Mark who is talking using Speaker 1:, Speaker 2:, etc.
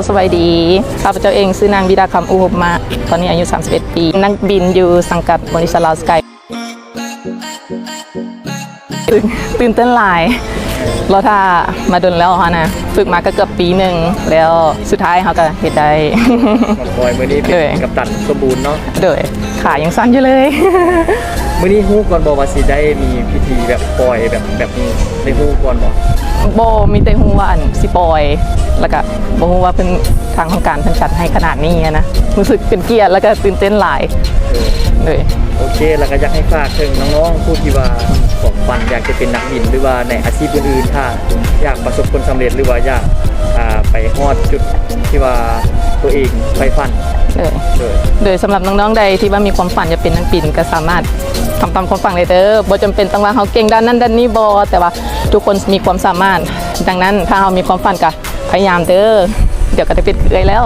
Speaker 1: สวัสดีข้าพเจ้าเองชื่อนางบิดาคำอุปมาตอนนี้อายุ31 ปีนักบินอยู่สังกัดบริษัทลาวสกายตื่นเต้นหลายเราถ้ามาดนแล้วฮะนะฝึกมาก็เกือบปีหนึ่งแล้วสุดท้ายเขาก็เฮ็ดได้
Speaker 2: ปอยมื้อนี้เป็นกัปตันสมบูรณ์เนาะ
Speaker 1: โดยขายังสั้นอยู่เลย
Speaker 2: มื้อนี้ฮู้ก่อนบอกว่าสิได้มีพิธีแบบปอยแบบนี้ได้ฮู้ก่อนบ่
Speaker 1: มีแต่ฮู้ว่าอันสิปอยแล้วก็บ่ฮู้ว่าเป็นทางของการเพิ่นจัดให้ขนาดนี้นะรู้สึกเป็นเกียรติแล้วก็ตื่นเต้นหลายเลย
Speaker 2: โอเคแล้วก็อยากให้ฝากถึงน้องๆผู้ที่ว่าของฝันอยากจะเป็นนักบินหรือว่าในอาชีพอื่นๆถ้าอยากประสบผลสำเร็จหรือว่าอยากไปฮอดจุดที่ว่าตัวเองใฝ่ฝัน
Speaker 1: โดยสำหรับน้องๆใดที่ว่ามีความฝันจะเป็นนักบินก็สามารถทำตามความฝันเลยเด้อบ่จำเป็นต้องว่าเขาเก่งด้านนั้นด้านนี้บ่แต่ว่าทุกคนมีความสามารถดังนั้นถ้าเรามีความฝันก็พยายามเด้อเดี๋ยวก็จะปิดเลยแล้ว